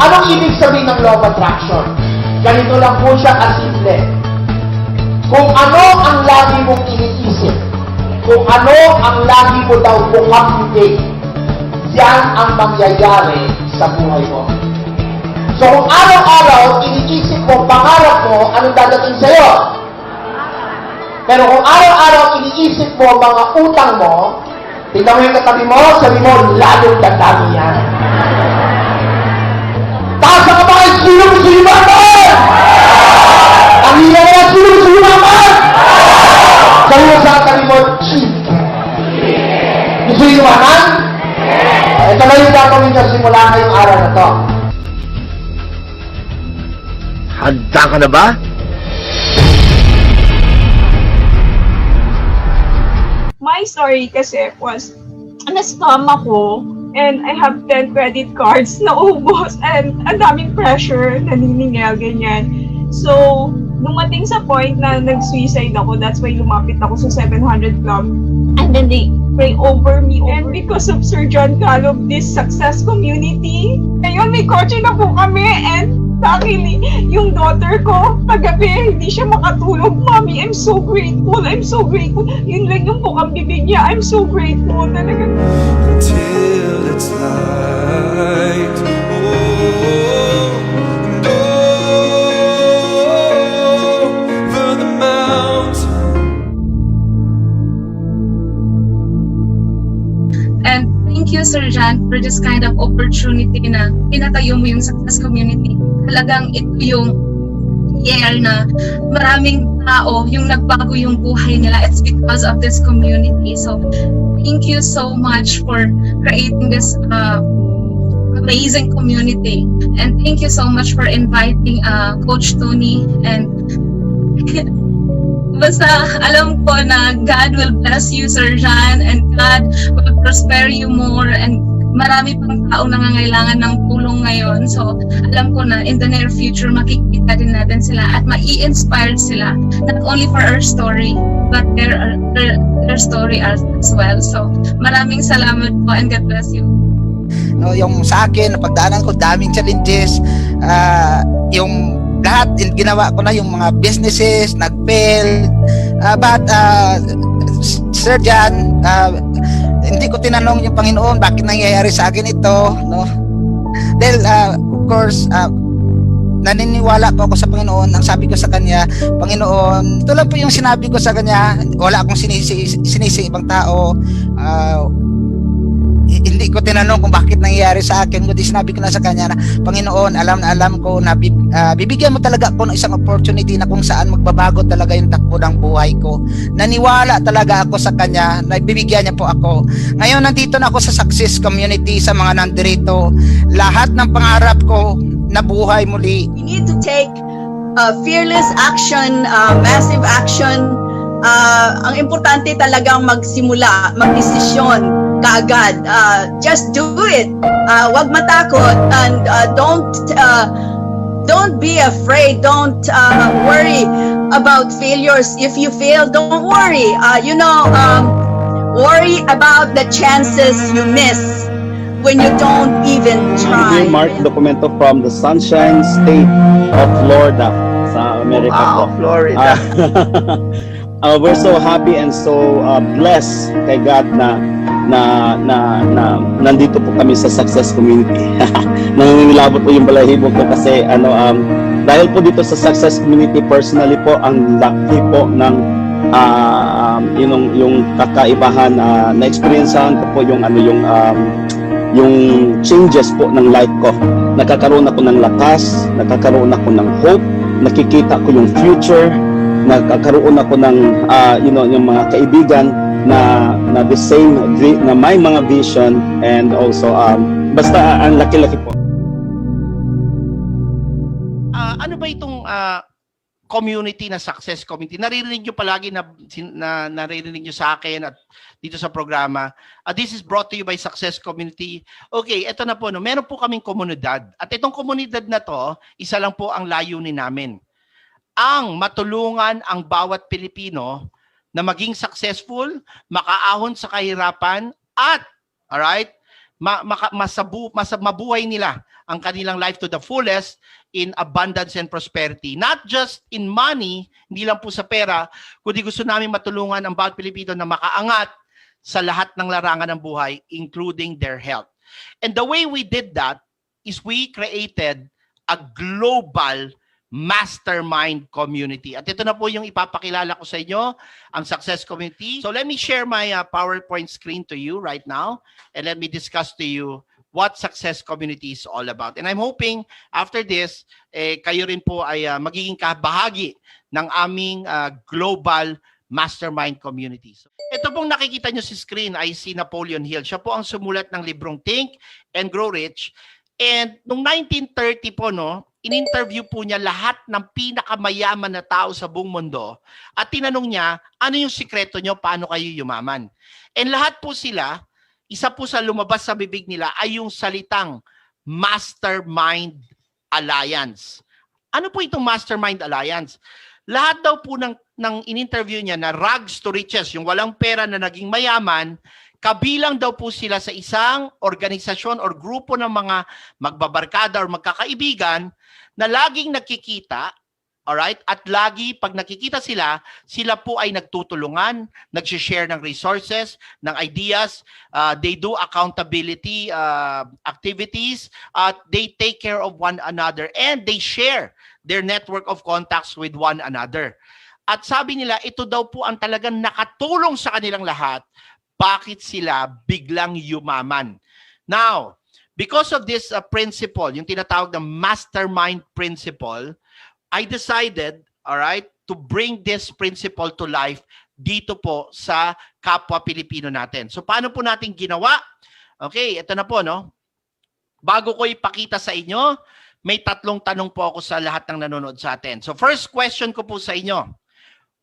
Anong ibig sabihin ng law of attraction? Ganito lang po siya kasimple. Kung ano ang lagi mong iniisip, kung ano ang lagi mo daw bukang-bibig, yan ang mangyayari sa buhay mo. So kung araw-araw iniisip mo, pangarap mo, anong dadating sa'yo? Pero kung araw-araw iniisip mo, mga utang mo, tingnan mo yung katabi mo, sabi mo, lalong dadami yan. Taas ang kamay, sulong-sulumaman! Ang hiya na sulong-sulumaman! Sabi mo sa katabi mo, cheap. Gusto yung iwanan? Ito na yung gagawin niya simula ngayong araw na to. Handa ka na ba? My story kasi was, na-scam ako and I have 10 credit cards na ubos and ang daming pressure, naniningil, ganyan. So, dumating sa point na nag-suicide ako, that's why lumapit ako sa 700 Club. And then they pray over me. And because of Sir John Caleb, this success community, ngayon may coaching na po kami and luckily, yung daughter ko, kagabi, hindi siya makatulog. Mommy, I'm so grateful. I'm so grateful. Yun lang yung bukang bibig niya. I'm so grateful. Talaga. Till it's light. Oh, and over the mountain. And thank you, Sir John, for this kind of opportunity na pinatayo mo yung success community. Talagang ito yung year na maraming tao yung nagbago yung buhay nila. It's because of this community. So, thank you so much for creating this amazing community. And thank you so much for inviting Coach Tony. And basta alam ko na God will bless you, Sir John, and God will prosper you more. And marami pang tao nangangailangan ng tulong ngayon. So, alam ko na in the near future, makikita din natin sila at mai-inspired sila. Not only for our story, but their story as well. So, maraming salamat po and God bless you. No, yung sa akin, napagdaanan ko, daming challenges. Yung lahat, ginawa ko na yung mga businesses, nag-fail. But, Sir John, hindi ko tinanong yung Panginoon bakit nangyayari sa akin ito, no? Dahil of course naniniwala po ako sa Panginoon. Ang sabi ko sa kanya, Panginoon, ito lang po yung sinabi ko sa kanya. Wala akong sinisi ibang tao. Hindi ko tinanong kung bakit nangyayari sa akin, kundi sinabi ko na sa kanya na, Panginoon, alam na alam ko na bibigyan mo talaga ako ng isang opportunity na kung saan magbabago talaga yung takbo ng buhay ko. Naniwala talaga ako sa kanya na bibigyan niya po ako. Ngayon, nandito na ako sa success community, sa mga nandirito. Lahat ng pangarap ko nabuhay muli. We need to take fearless action, massive action. Ang importante talagang magsimula, magdesisyon kaagad. Just do it. Wag matakot and don't be afraid. Don't worry about failures. If you fail, don't worry. Worry about the chances you miss when you don't even try. Mark Documento from the Sunshine State of Florida sa Amerika. Wow, Florida. We're so happy and so blessed kay God na nandito po kami sa Success Community. Nangingilabot po yung balahibo ko kasi dahil po dito sa Success Community, personally po ang laki po ng yung kakaibahan na experiencehan ko po yung changes po ng life ko. Nakakaroon ako ng lakas, nakakaroon ako ng hope, nakikita ko yung future, nagkakaroon ako ng yung mga kaibigan na the same na may mga vision, and also basta ang laki-laki po. Ano ba itong community na success community? Naririnig nyo palagi na naririnig nyo sa akin at dito sa programa. This is brought to you by Success Community. Okay, eto na po. No? Meron po kaming komunidad. At itong komunidad na to, isa lang po ang layunin namin. Ang matulungan ang bawat Pilipino na maging successful, makaahon sa kahirapan, at, alright, mabuhay nila ang kanilang life to the fullest in abundance and prosperity. Not just in money, hindi lang po sa pera, kundi gusto namin matulungan ang bawat Pilipino na makaangat sa lahat ng larangan ng buhay, including their health. And the way we did that is we created a global mastermind community. At ito na po yung ipapakilala ko sa inyo, ang Success Community. So let me share my PowerPoint screen to you right now, and let me discuss to you what Success Community is all about. And I'm hoping after this, kayo rin po ay magiging kabahagi ng aming global mastermind community. So, ito pong nakikita nyo sa screen ay si Napoleon Hill. Siya po ang sumulat ng librong Think and Grow Rich. And noong 1930 po, in-interview po niya lahat ng pinakamayaman na tao sa buong mundo at tinanong niya, ano yung sikreto nyo, paano kayo yumaman? And lahat po sila, isa po sa lumabas sa bibig nila ay yung salitang Mastermind Alliance. Ano po itong Mastermind Alliance? Lahat daw po ng in-interview niya na rags to riches, yung walang pera na naging mayaman, kabilang daw po sila sa isang organisasyon or grupo ng mga magbabarkada or magkakaibigan na laging nakikita, alright? At lagi pag nakikita sila, sila po ay nagtutulungan, nag-share ng resources, ng ideas, they do accountability activities, they take care of one another, and they share their network of contacts with one another. At sabi nila, ito daw po ang talagang nakatulong sa kanilang lahat, bakit sila biglang yumaman. Now, because of this principle, yung tinatawag na mastermind principle, I decided, all right, to bring this principle to life dito po sa kapwa Pilipino natin. So paano po natin ginawa? Okay, ito na po, no? Bago ko ipakita sa inyo, may 3 tanong po ako sa lahat ng nanonood sa atin. So first question ko po sa inyo,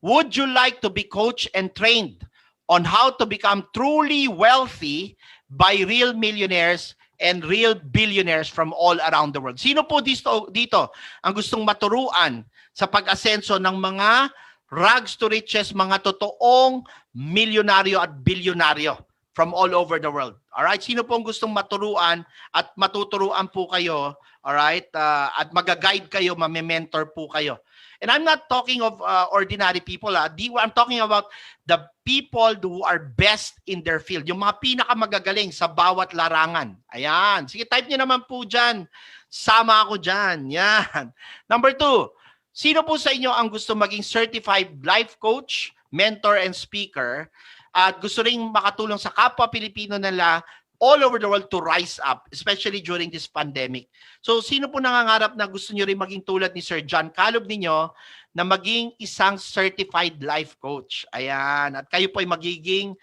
would you like to be coached and trained on how to become truly wealthy by real millionaires and real billionaires from all around the world? Sino po dito ang gustong maturuan sa pag-asenso ng mga rags to riches, mga totoong milyonaryo at bilyonaryo from all over the world? Alright? Sino po ang gustong maturuan at matuturuan po kayo? Alright? At mag-guide kayo, mame-mentor po kayo. And I'm not talking of ordinary people. I'm talking about the people who are best in their field. Yung mga pinakamagagaling sa bawat larangan. Ayan. Sige, type nyo naman po dyan. Sama ako dyan. Yan. Number 2, sino po sa inyo ang gusto maging certified life coach, mentor, and speaker at gusto rin makatulong sa kapwa Pilipino nila all over the world to rise up, especially during this pandemic? So, sino po nangangarap na gusto nyo rin maging tulad ni Sir John Caleb ninyo na maging isang certified life coach? Ayan. At kayo po ay magiging,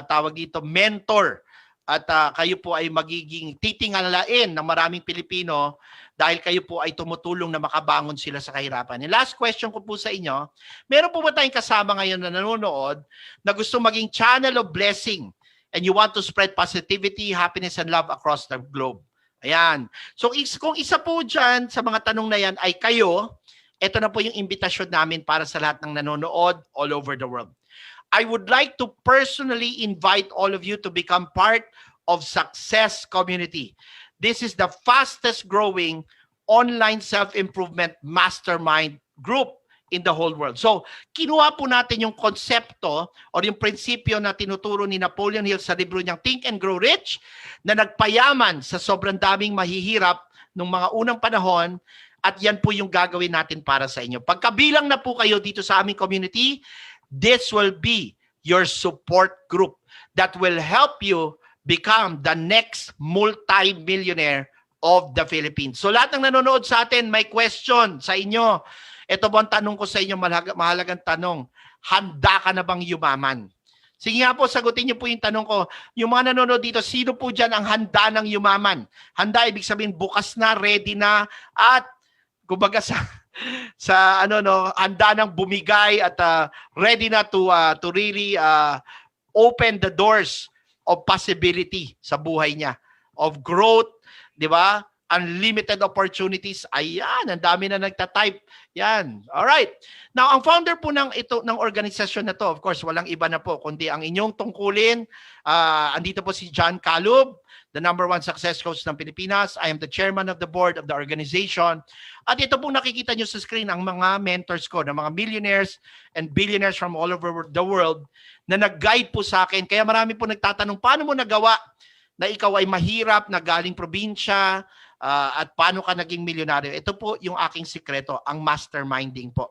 tawag dito, mentor. At kayo po ay magiging titingalain ng maraming Pilipino dahil kayo po ay tumutulong na makabangon sila sa kahirapan. And last question ko po sa inyo, meron po ba tayong kasama ngayon na nanonood na gusto maging channel of blessing and you want to spread positivity, happiness, and love across the globe? Ayan. So kung isa po dyan sa mga tanong na yan ay kayo, ito na po yung imbitasyon namin para sa lahat ng nanonood all over the world. I would like to personally invite all of you to become part of Success Community. This is the fastest growing online self-improvement mastermind group in the whole world. So, kinuha po natin yung konsepto o yung prinsipyo na tinuturo ni Napoleon Hill sa libro niyang Think and Grow Rich na nagpayaman sa sobrang daming mahihirap nung mga unang panahon, at yan po yung gagawin natin para sa inyo. Pagkabilang na po kayo dito sa aming community, this will be your support group that will help you become the next multi-millionaire of the Philippines. So lahat ng nanonood sa atin, may question sa inyo. Ito po ang tanong ko sa inyo, mahalagang tanong. Handa ka na bang yumaman? Sige nga po, sagutin niyo po yung tanong ko. Yung mga nanonood dito, sino po dyan ang handa ng yumaman? Handa, ibig sabihin, bukas na, ready na, at kumbaga handa ng bumigay at ready na to really open the doors of possibility sa buhay niya, of growth, di ba? unlimited opportunities. Ayan, ang dami na nagta-type. Yan. All right. Now, ang founder po ng organisasyon na to, of course, walang iba na po kundi ang inyong tungkulin. Andito po si John Calub, the #1 success coach ng Pilipinas. I am the chairman of the board of the organization. At ito po nakikita nyo sa screen ang mga mentors ko, ng mga millionaires and billionaires from all over the world na nag-guide po sa akin. Kaya marami po nagtatanong, paano mo nagawa na ikaw ay mahirap, na galing probinsya, at paano ka naging milyonaryo? Ito po yung aking sikreto, ang masterminding po.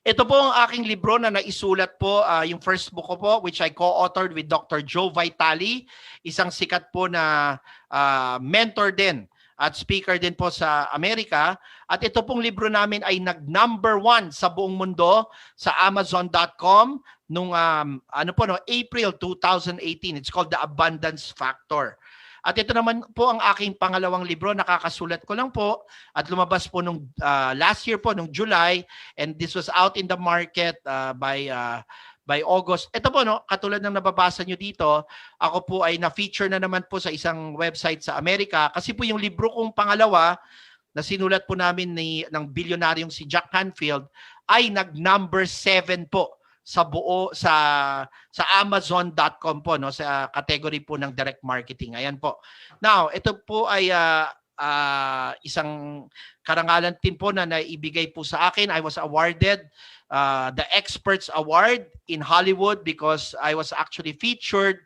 Ito po ang aking libro na naisulat po, yung first book ko po, which I co-authored with Dr. Joe Vitale, isang sikat po na mentor din at speaker din po sa Amerika. At ito pong libro namin ay nag-1 sa buong mundo sa Amazon.com nung April 2018. It's called The Abundance Factor. At ito naman po ang aking pangalawang libro, nakakasulat ko lang po at lumabas po nung last year po, nung July, and this was out in the market by August. Ito po, no, katulad ng nababasa nyo dito, ako po ay na-feature na naman po sa isang website sa Amerika kasi po yung libro kong pangalawa na sinulat po namin ng bilyonaryong si Jack Canfield ay nag-7 po sa buo sa Amazon.com po, no, sa category po ng direct marketing. Ayan po. Now, ito po ay isang karangalan din po na naibigay po sa akin. I was awarded the Experts Award in Hollywood because I was actually featured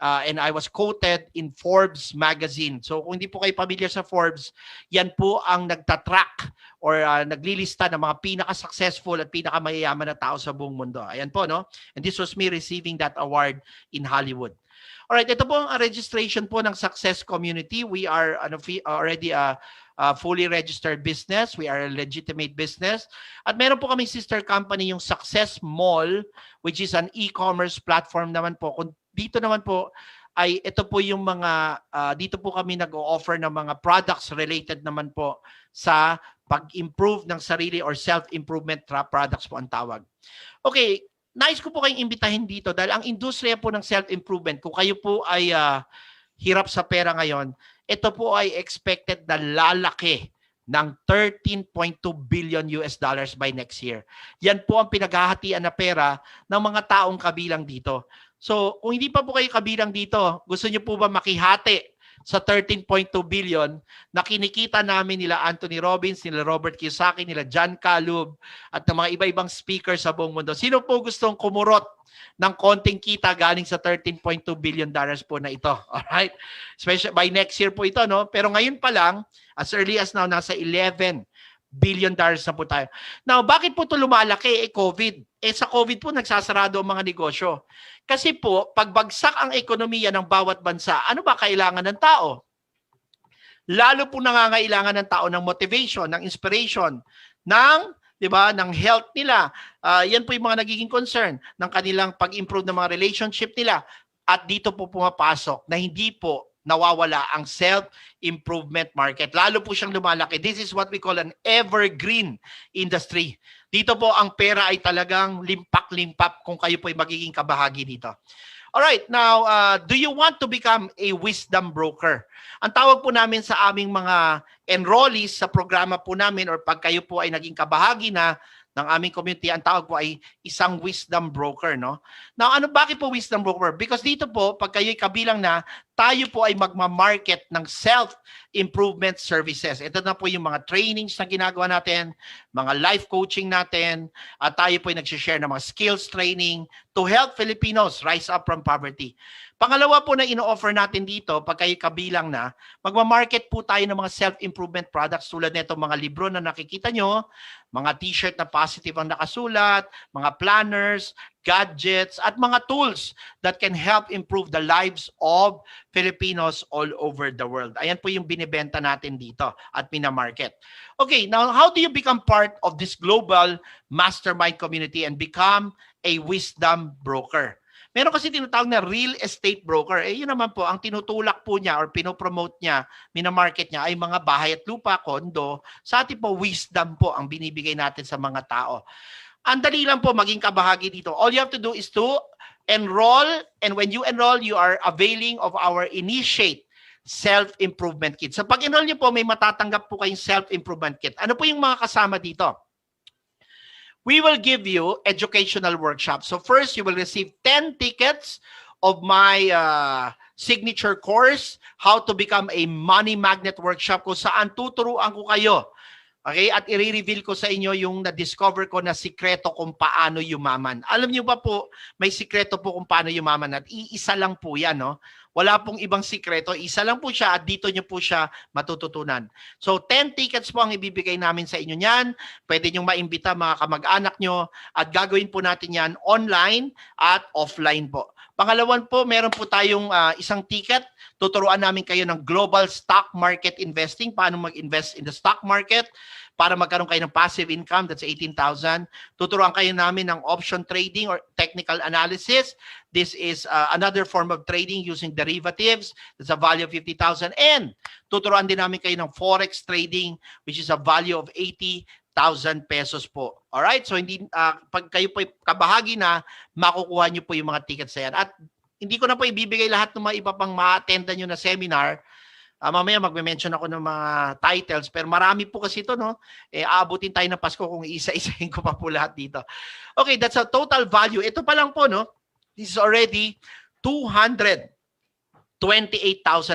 and I was quoted in Forbes magazine. So kung hindi po kayo familiar sa Forbes, yan po ang nagtatrack or naglilista ng mga pinaka-successful at pinaka-mayayaman na tao sa buong mundo. Ayan po, no? And this was me receiving that award in Hollywood. Alright, ito po ang registration po ng Success Community. We are already a fully registered business. We are a legitimate business. At meron po kami sister company, yung Success Mall, which is an e-commerce platform naman po. Dito naman po ay ito po yung mga dito po kami nag-o-offer ng mga products related naman po sa pag-improve ng sarili or self-improvement products po ang tawag. Okay, nais ko po kayong imbitahin dito dahil ang industriya po ng self-improvement, kung kayo po ay hirap sa pera ngayon, ito po ay expected na lalaki ng $13.2 billion by next year. Yan po ang pinaghahatian na pera ng mga taong kabilang dito. So, kung hindi pa po kayo kabilang dito, gusto niyo po ba makihati sa 13.2 billion na kinikita namin nila Anthony Robbins, nila Robert Kiyosaki, nila John Calub, at ng mga iba-ibang speakers sa buong mundo? Sino po gustong kumurot ng konting kita galing sa $13.2 billion po na ito? Alright? Especially by next year po ito, no? Pero ngayon pa lang, as early as now, nasa $11 billion na po tayo. Now, bakit po ito lumalaki? COVID. Sa COVID po, nagsasarado ang mga negosyo. Kasi po, pagbagsak ang ekonomiya ng bawat bansa, ano ba kailangan ng tao? Lalo po nangangailangan ng tao ng motivation, ng inspiration, ng, di ba, ng health nila. Yan po yung mga nagiging concern ng kanilang pag-improve ng mga relationship nila. At dito po pumapasok na hindi po nawawala ang self-improvement market. Lalo po siyang lumalaki. This is what we call an evergreen industry. Dito po ang pera ay talagang limpak-limpak kung kayo po ay magiging kabahagi dito. Alright, now, do you want to become a wisdom broker? Ang tawag po namin sa aming mga enrollees sa programa po namin or pag kayo po ay naging kabahagi na ng aming community, ang tawag po ay isang wisdom broker, no? Now, bakit po wisdom broker? Because dito po, pag kayo'y kabilang na, tayo po ay magma-market ng self-improvement services. Ito na po yung mga trainings na ginagawa natin, mga life coaching natin, at tayo po ay nagsishare ng mga skills training to help Filipinos rise up from poverty. Pangalawa po na ino-offer natin dito, pag kayo kabilang na, magma-market po tayo ng mga self-improvement products tulad nito mga libro na nakikita nyo, mga t-shirt na positive ang nakasulat, mga planners, gadgets, at mga tools that can help improve the lives of Filipinos all over the world. Ayan po yung binibenta natin dito at minamarket. Okay, now how do you become part of this global mastermind community and become a wisdom broker? Meron kasi tinatawag na real estate broker. Yun naman po, ang tinutulak po niya or pinopromote niya, minamarket niya ay mga bahay at lupa, kondo. Sa atin po, wisdom po ang binibigay natin sa mga tao. Ang dali lang po maging kabahagi dito. All you have to do is to enroll, and when you enroll, you are availing of our Initiate self-improvement kit. So pag enroll nyo po, may matatanggap po kayong self-improvement kit. Ano po yung mga kasama dito? We will give you educational workshop. So first, you will receive 10 tickets of my signature course, How to Become a Money Magnet Workshop, kung saan tuturuan ko kayo. Okay? At i-reveal ko sa inyo yung na-discover ko na sikreto kung paano yumaman. Alam niyo ba po, may sikreto po kung paano yumaman at iisa lang po yan, no? Wala pong ibang sikreto, isa lang po siya at dito nyo po siya matututunan. So 10 tickets po ang ibibigay namin sa inyo niyan. Pwede nyo maimbita mga kamag-anak nyo at gagawin po natin yan online at offline po. Pangalawan po, meron po tayong isang ticket. Tuturuan namin kayo ng global stock market investing, paano mag-invest in the stock market para magkaroon kayo ng passive income, that's 18,000. Tuturuan kayo namin ng option trading or technical analysis. This is another form of trading using derivatives. That's a value of 50,000. And tuturuan din namin kayo ng forex trading, which is a value of 80,000 pesos po. Alright? So hindi pag kayo po kabahagi na, makukuha nyo po yung mga tickets na yan. At hindi ko na po ibibigay lahat ng mga iba pang ma-attendan nyo na seminar. Mamaya magme-mention ako ng mga titles, pero marami po kasi ito, no? Aabutin tayo ng Pasko kung isa-isahin ko pa po lahat dito. Okay, that's a total value. Ito pa lang po, no? This is already 228,000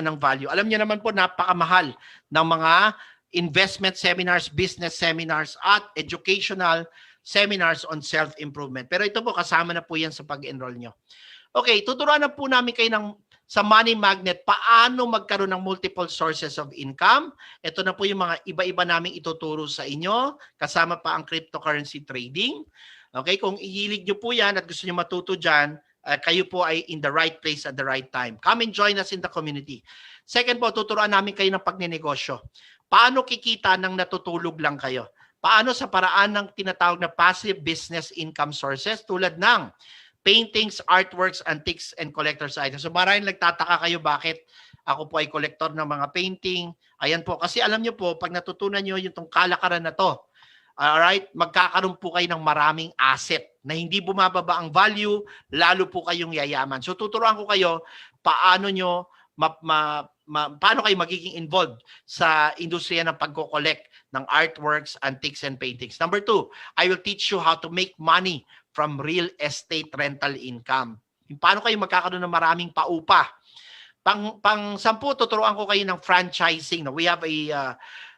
ng value. Alam niyo naman po, napakamahal ng mga investment seminars, business seminars, at educational seminars on self-improvement. Pero ito po, kasama na po yan sa pag-enroll nyo. Okay, tuturuan na po namin kayo sa Money Magnet, paano magkaroon ng multiple sources of income. Ito na po yung mga iba-iba namin ituturo sa inyo, kasama pa ang cryptocurrency trading. Okay, kung ihilig nyo po yan at gusto nyo matuto dyan, kayo po ay in the right place at the right time. Come and join us in the community. Second po, tuturuan namin kayo ng pagnenegosyo. Paano kikita ng natutulog lang kayo? Paano sa paraan ng tinatawag na passive business income sources tulad ng paintings, artworks, antiques, and collector's items. So maraming nagtataka kayo bakit ako po ay collector ng mga painting. Ayan po, kasi alam nyo po, pag natutunan nyo yung tong kalakaran na to, alright, magkakaroon po kayo ng maraming asset na hindi bumababa ang value, lalo po kayong yayaman. So tuturuan ko kayo paano nyo paano kayo magiging involved sa industriya ng pagko-collect ng artworks, antiques, and paintings. Number 2, I will teach you how to make money from real estate rental income. Paano kayo magkakaroon ng maraming paupa? Pang-sampu, tuturuan ko kayo ng franchising. We have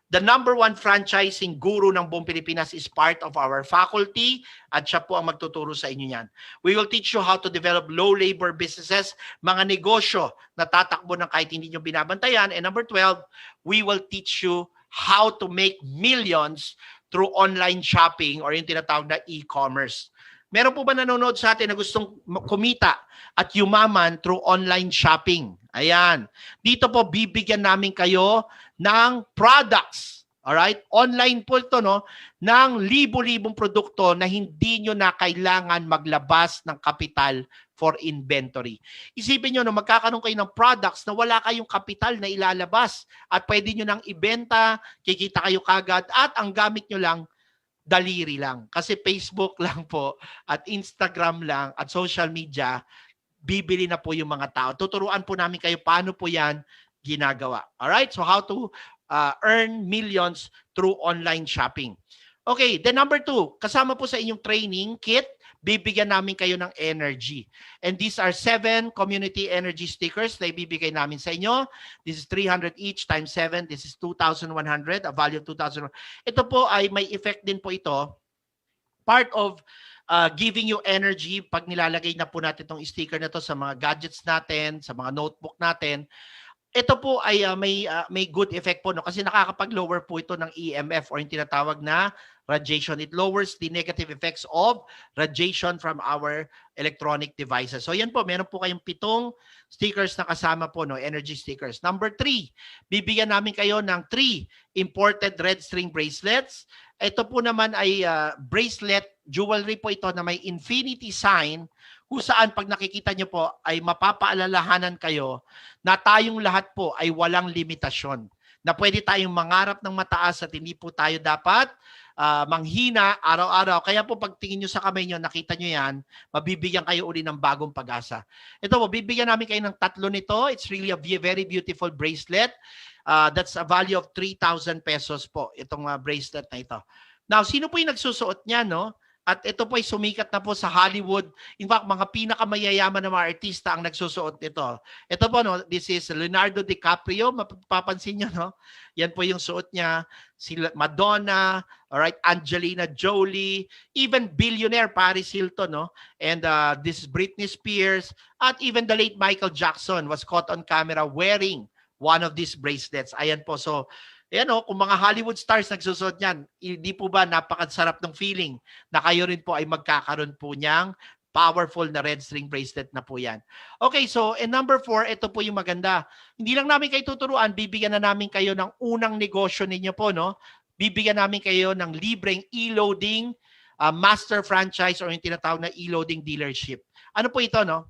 the number 1 franchising guru ng buong Pilipinas is part of our faculty at siya po ang magtuturo sa inyo yan. We will teach you how to develop low labor businesses, mga negosyo na tatakbo ng kahit hindi nyo binabantayan. And number 12, we will teach you how to make millions through online shopping or yung tinatawag na e-commerce. Meron po ba nanonood sa atin na gustong kumita at yumaman through online shopping? Ayan. Dito po bibigyan namin kayo ng products. Alright? Online po ito, no? Ng libo-libong produkto na hindi nyo na kailangan maglabas ng kapital for inventory. Isipin nyo, no, magkakaroon kayo ng products na wala kayong kapital na ilalabas at pwede nyo nang ibenta, kikita kayo kagad at ang gamit nyo lang daliri lang. Kasi Facebook lang po at Instagram lang at social media, bibili na po yung mga tao. Tuturuan po namin kayo paano po yan ginagawa. Alright? So how to earn millions through online shopping. Okay, then number 2, kasama po sa inyong training kit, bibigyan namin kayo ng energy. And these are 7 community energy stickers na ibibigay namin sa inyo. This is 300 each times 7. This is 2,100, a value of 2,000. Ito po ay may effect din po ito. Part of giving you energy, pag nilalagay na po natin itong sticker na to sa mga gadgets natin, sa mga notebook natin, ito po ay may good effect po, no? Kasi nakakapag-lower po ito ng EMF or yung tinatawag na radiation. It lowers the negative effects of radiation from our electronic devices. So yan po, meron po kayong 7 stickers na kasama po, no? Energy stickers. Number 3, bibigyan namin kayo ng 3 imported red string bracelets. Ito po naman ay bracelet, jewelry po ito na may infinity sign, kung saan pag nakikita nyo po ay mapapaalalahanan kayo na tayong lahat po ay walang limitasyon. na pwede tayong mangarap ng mataas at hindi po tayo dapat manghina araw-araw. Kaya po pagtingin nyo sa kamay nyo, nakita nyo yan, mabibigyan kayo uli ng bagong pag-asa. Ito po, bibigyan namin kayo ng 3 nito. It's really a very beautiful bracelet. That's a value of 3,000 pesos po, itong bracelet na ito. Now, sino po yung nagsusuot niya, no? At ito po ay sumikat na po sa Hollywood. In fact, mga pinakamayayaman na mga artista ang nagsusuot nito. Ito po, no, this is Leonardo DiCaprio. Mapapansin nyo, no? Yan po yung suot niya. Si Madonna, alright, Angelina Jolie, even billionaire Paris Hilton, no? And this is Britney Spears. At even the late Michael Jackson was caught on camera wearing one of these bracelets. Ayan po, so ayan o, kung mga Hollywood stars nagsusot niyan, hindi po ba napakasarap ng feeling na kayo rin po ay magkakaroon po niyang powerful na red string bracelet na po yan. Okay, so and number 4, ito po yung maganda. Hindi lang namin kayo tuturuan, bibigyan na namin kayo ng unang negosyo ninyo po, no? Bibigyan namin kayo ng libreng e-loading master franchise or yung tinatawag na e-loading dealership. Ano po ito, no?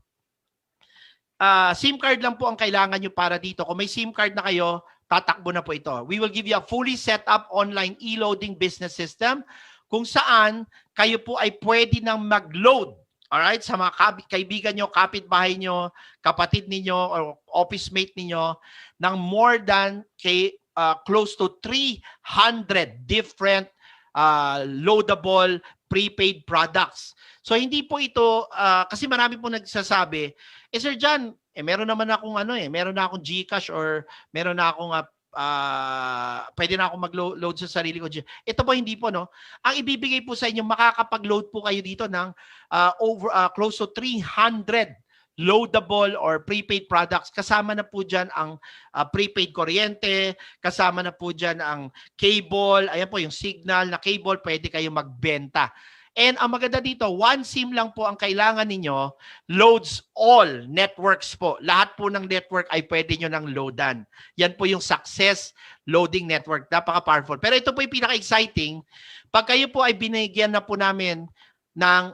SIM card lang po ang kailangan nyo para dito. Kung may SIM card na kayo, tatakbo na po ito. We will give you a fully set up online e-loading business system kung saan kayo po ay pwede nang mag-load, alright, sa mga kaibigan nyo, kapitbahay nyo, kapatid ninyo, or office mate ninyo ng more than close to 300 different loadable prepaid products. So hindi po ito, kasi marami po nagsasabi, Sir John, meron naman akong meron na akong GCash or meron na akong pwede na akong mag-load sa sarili ko. Ito po hindi po, no? Ang ibibigay po sa inyo, makakapag-load po kayo dito ng close to 300 loadable or prepaid products. Kasama na po dyan ang prepaid kuryente, kasama na po dyan ang cable, ayan po yung signal na cable, pwede kayo magbenta. And ang maganda dito, one SIM lang po ang kailangan ninyo, loads all networks po. Lahat po ng network ay pwede nyo nang loadan. Yan po yung Success Loading Network. Napaka-powerful. Pero ito po yung pinaka-exciting. Pag kayo po ay binigyan na po namin ng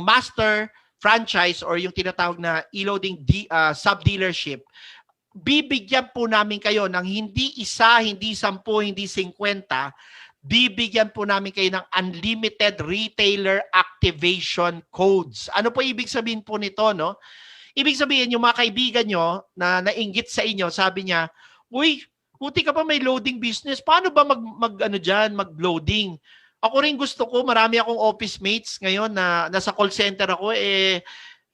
master franchise or yung tinatawag na e-loading sub-dealership, bibigyan po namin kayo ng hindi 1, hindi 10, hindi 50, bibigyan po namin kayo ng unlimited retailer activation codes. Ano po ibig sabihin po nito, no? Ibig sabihin, yung mga kaibigan nyo na nainggit sa inyo, sabi niya, uy, buti ka pa may loading business. Paano ba mag-loading? Ako rin gusto ko, marami akong office mates ngayon na nasa call center ako,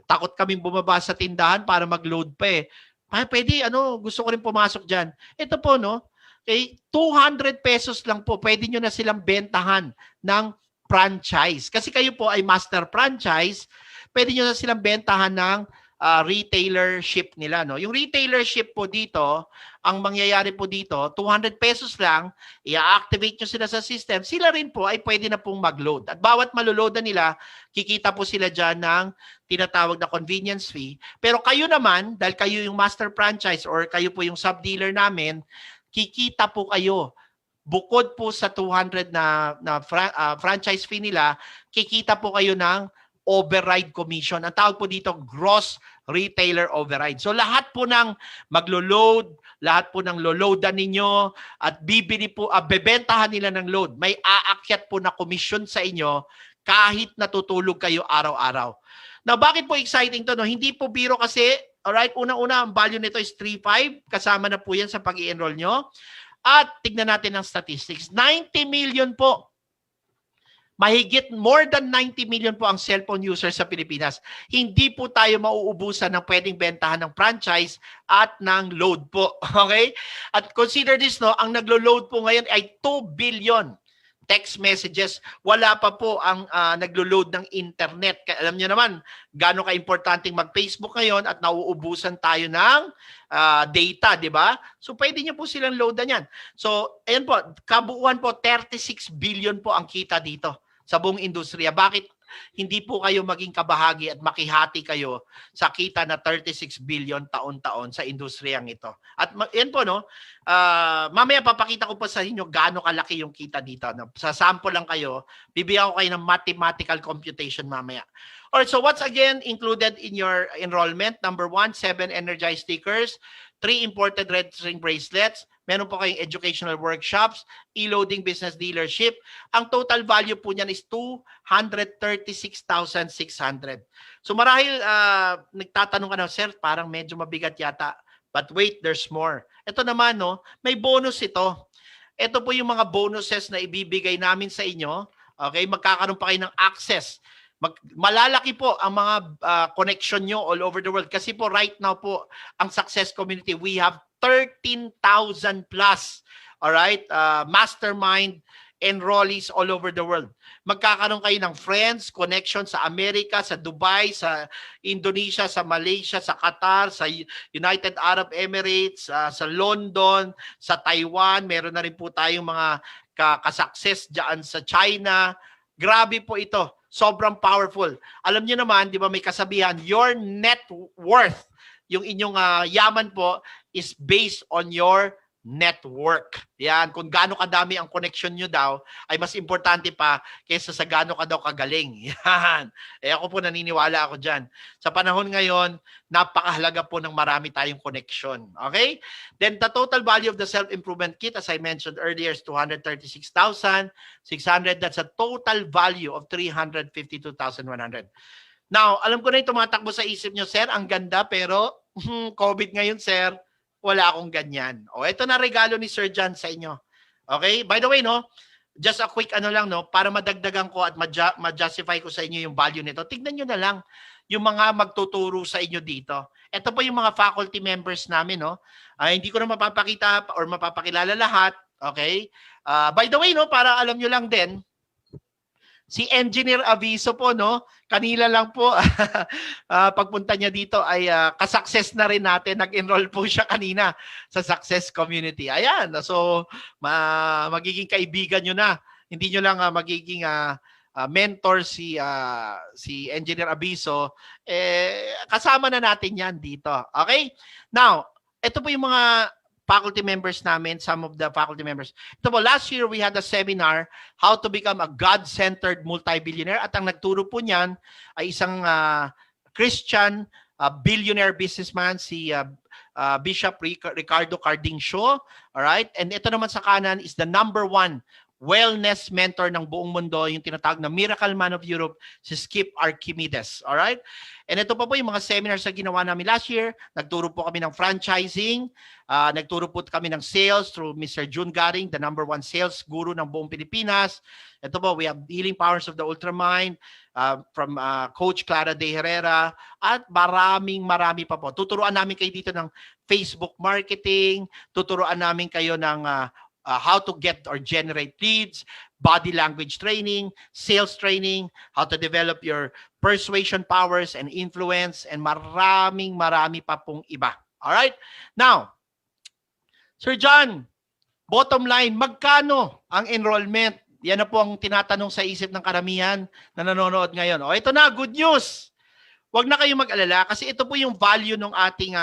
takot kaming bumaba sa tindahan para mag-load pa eh. Pwede, gusto ko rin pumasok dyan. Ito po, no? Okay, 200 pesos lang po, pwede nyo na silang bentahan ng franchise. Kasi kayo po ay master franchise, pwede nyo na silang bentahan ng retailership nila. No? Yung retailership po dito, ang mangyayari po dito, 200 pesos lang, i-activate nyo sila sa system, sila rin po ay pwede na pong mag-load. At bawat maloloadan nila, kikita po sila dyan ng tinatawag na convenience fee. Pero kayo naman, dahil kayo yung master franchise or kayo po yung sub-dealer namin, kikita po kayo. Bukod po sa 200 na franchise fee nila, kikita po kayo ng override commission. Ang tawag po dito, gross retailer override. So lahat po ng maglo-load, lahat po ng lo-loadan ninyo at bebentahan nila ng load, may aakyat po na commission sa inyo kahit natutulog kayo araw-araw. Now, bakit po exciting to? No? Hindi po biro kasi, alright, unang-una, ang value nito is 3.5. Kasama na po yan sa pag-i-enroll nyo. At tignan natin ang statistics. 90 million po. Mahigit more than 90 million po ang cellphone users sa Pilipinas. Hindi po tayo mauubusan ng pwedeng bentahan ng franchise at ng load po. Okay? At consider this, no, ang naglo-load po ngayon ay 2 billion text messages. Wala pa po ang naglo-load ng internet. Alam niyo naman, gaano ka-importanteng mag-Facebook ngayon at nauubusan tayo ng data, di ba? So, pwede niyo po silang loadan yan. So, ayan po, kabuuan po, 36 billion po ang kita dito sa buong industriya. Bakit hindi po kayo maging kabahagi at makihati kayo sa kita na 36 billion taon-taon sa industriyang ito? At yan po, no? Mamaya papakita ko pa sa inyo gaano kalaki yung kita dito. No? Sa sample lang kayo, bibigyan ko kayo ng mathematical computation mamaya. Alright, so what's again included in your enrollment? Number 1, 7 energized stickers. 3 imported registering bracelets, meron po kayong educational workshops, e-loading business dealership. Ang total value po niyan is 236,600. So marahil nagtatanong ka na, sir, parang medyo mabigat yata. But wait, there's more. Ito naman, no, may bonus ito. Ito po yung mga bonuses na ibibigay namin sa inyo. Okay, magkakaroon pa kayo ng access. Malalaki po ang mga connection nyo all over the world. Kasi po right now po, ang Success Community, we have 13,000 plus, alright, mastermind enrollees all over the world. Magkakaroon kayo ng friends, connection sa Amerika, sa Dubai, sa Indonesia, sa Malaysia, sa Qatar, sa United Arab Emirates, sa London, sa Taiwan. Meron na rin po tayong mga kasukses dyan sa China. Grabe po ito. Sobrang powerful. Alam niyo naman, di ba may kasabihan, your net worth, yung inyong yaman po, is based on your network. Yan, kung gaano kadami ang connection nyo daw, ay mas importante pa kaysa sa gaano ka daw kagaling. Yan. Ako po naniniwala ako dyan. Sa panahon ngayon, napakahalaga po ng marami tayong connection. Okay? Then the total value of the self-improvement kit, as I mentioned earlier, is 236,600. That's a total value of 352,100. Now, alam ko na yung tumatakbo sa isip nyo, sir, ang ganda, pero COVID ngayon, sir, wala akong ganyan. O, ito na regalo ni Sir John sa inyo. Okay? By the way, no, just a quick ano lang, no, para madagdagan ko at ma-justify ko sa inyo yung value nito. Tignan nyo na lang yung mga magtuturo sa inyo dito. Ito po yung mga faculty members namin, no. Hindi ko na mapapakita or mapapakilala lahat. Okay? By the way, no, para alam nyo lang din, si Engineer Aviso po, no, kanila lang po, pagpunta niya dito ay kasukses na rin natin. Nag-enroll po siya kanina sa Success Community. Ayan, so magiging kaibigan nyo na. Hindi nyo lang magiging mentor si Engineer Aviso. Kasama na natin yan dito. Okay? Now, ito po yung mga faculty members namin, some of the faculty members. Ito po, last year we had a seminar, How to Become a God-Centered Multi-Billionaire. At ang nagturo po niyan ay isang Christian billionaire businessman, si Bishop Ricardo Cardingcio. Alright? And ito naman sa kanan is the #1 wellness mentor ng buong mundo, yung tinatawag na Miracle Man of Europe, si Skip Archimedes. Alright? And ito pa po yung mga seminars na ginawa namin last year. Nagturo po kami ng franchising. Nagturo po kami ng sales through Mr. June Garing, the #1 sales guru ng buong Pilipinas. Ito po, we have Healing Powers of the Ultramind from Coach Clara De Herrera. At marami pa po. Tuturuan namin kayo dito ng Facebook marketing. Tuturuan namin kayo ng how to get or generate leads, body language training, sales training, how to develop your persuasion powers and influence, and marami pa pong iba. Alright? Now, Sir John, bottom line, magkano ang enrollment? Yan na po ang tinatanong sa isip ng karamihan na nanonood ngayon. O, ito na, good news! Huwag na kayong mag-alala kasi ito po yung value ng ating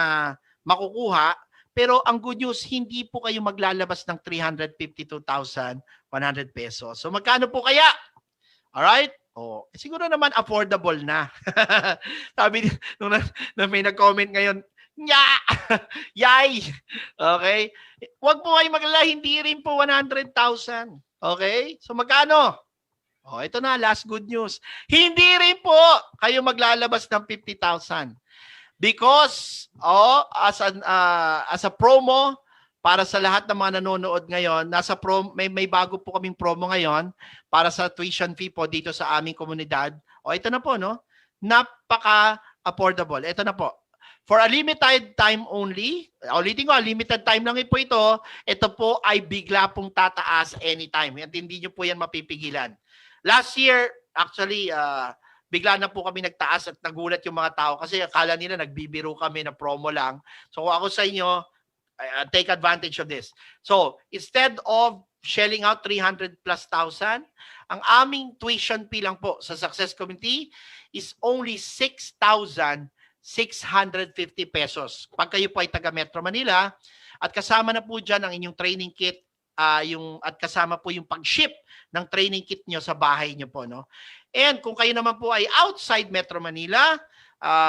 makukuha. Pero ang good news, hindi po kayo maglalabas ng 352,100 pesos. So magkano po kaya? Alright? Oh, siguro naman affordable na. Sabi nung may nag-comment ngayon, yay! Okay? Huwag po kayo maglala, hindi rin po 100,000. Okay? So magkano? Oh, ito na, last good news. Hindi rin po kayo maglalabas ng 50,000. Because as a promo para sa lahat ng mga nanonood ngayon, may bago po kaming promo ngayon para sa tuition fee po dito sa aming komunidad. O ito na po, no? Napaka-affordable. Ito na po. For a limited time only, ulitin ko, limited time lang po ito. Ito po ay bigla pong tataas anytime. At hindi nyo po yan mapipigilan. Last year, actually, bigla na po kami nagtaas at nagulat yung mga tao kasi akala nila nagbibiro kami na promo lang. So ako sa inyo, take advantage of this. So instead of shelling out 300,000+, ang aming tuition fee lang po sa Success Community is only 6,650 pesos. Pag kayo po ay taga Metro Manila at kasama na po dyan ang inyong training kit, at kasama po yung pag-ship ng training kit nyo sa bahay nyo po, no? And kung kayo naman po ay outside Metro Manila,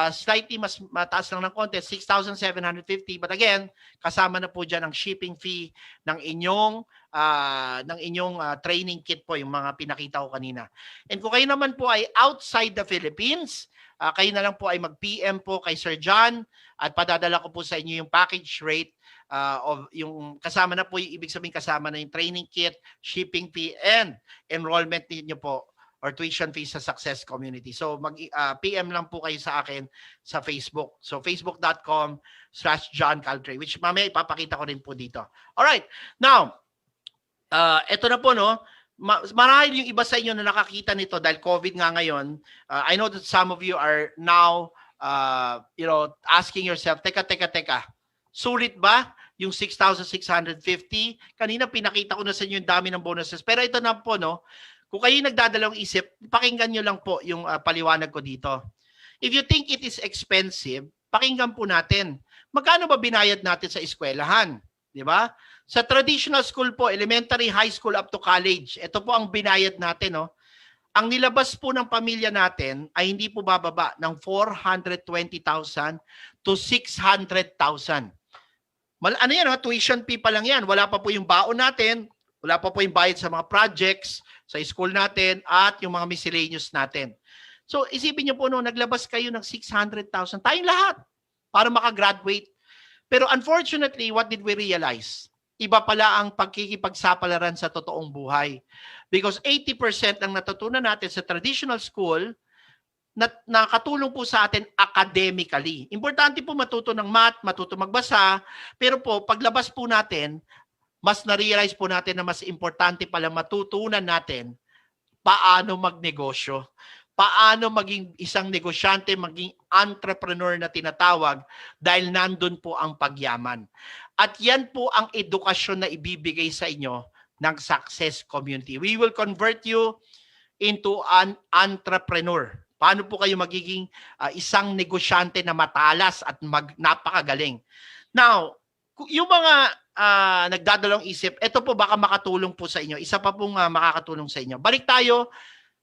slightly mas mataas lang ng konti, 6,750. But again, kasama na po dyan ang shipping fee ng inyong training kit po, yung mga pinakita ko kanina. And kung kayo naman po ay outside the Philippines, kayo na lang po ay mag-PM po kay Sir John at padadala ko po sa inyo yung package rate of yung kasama na po, yung ibig sabihin kasama na yung training kit, shipping fee, and enrollment niyo po or tuition fee sa Success Community. So PM lang po kayo sa akin sa Facebook. So facebook.com/John Caltray, which mamaya ipapakita ko rin po dito. Alright, now, eto na po, no? Marahil yung iba sa inyo na nakakita nito dahil COVID nga ngayon. I know that some of you are now, asking yourself, teka, sulit ba yung 6,650? Kanina pinakita ko na sa inyo yung dami ng bonuses. Pero ito na po, no? Kung kayo nagdadalawang isip, pakinggan nyo lang po yung paliwanag ko dito. If you think it is expensive, pakinggan po natin. Magkano ba binayad natin sa eskwelahan? Di ba? Sa traditional school po, elementary, high school, up to college, ito po ang binayad natin. No? Ang nilabas po ng pamilya natin ay hindi po bababa ng 420,000 to 600,000. Ano yan? Tuition fee pa lang yan. Wala pa po yung baon natin. Wala pa po yung bayad sa mga projects sa school natin at yung mga miscellaneous natin. So isipin nyo po, no, naglabas kayo ng 600,000, tayong lahat, para makagraduate. Pero unfortunately, what did we realize? Iba pala ang pagkikipagsapalaran sa totoong buhay. Because 80% ng natutunan natin sa traditional school, nakatulong po sa atin academically. Importante po matuto ng math, matuto magbasa, pero po paglabas po natin, mas na-realize po natin na mas importante pala matutunan natin paano magnegosyo, paano maging isang negosyante, maging entrepreneur na tinatawag dahil nandun po ang pagyaman. At yan po ang edukasyon na ibibigay sa inyo ng Success Community. We will convert you into an entrepreneur. Paano po kayo magiging isang negosyante na matalas at napakagaling. Now, yung mga nagdadalawang isip, ito po baka makatulong po sa inyo. Isa pa pong makakatulong sa inyo. Balik tayo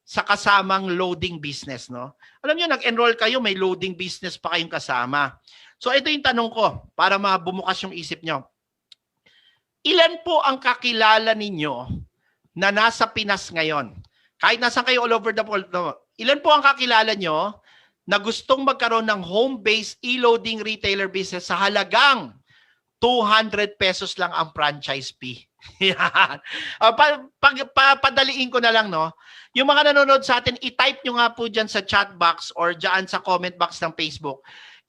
sa kasamang loading business. No? Alam niyo, nag-enroll kayo, may loading business pa kayong kasama. So ito yung tanong ko para mabumukas yung isip nyo. Ilan po ang kakilala ninyo na nasa Pinas ngayon? Kahit nasan kayo all over the world. No? Ilan po ang kakilala nyo na gustong magkaroon ng home-based e-loading retailer business sa halagang 200 pesos lang ang franchise fee? Yan. Padaliin ko na lang, no? Yung mga nanonood sa atin, i-type nyo nga po dyan sa chat box or dyan sa comment box ng Facebook.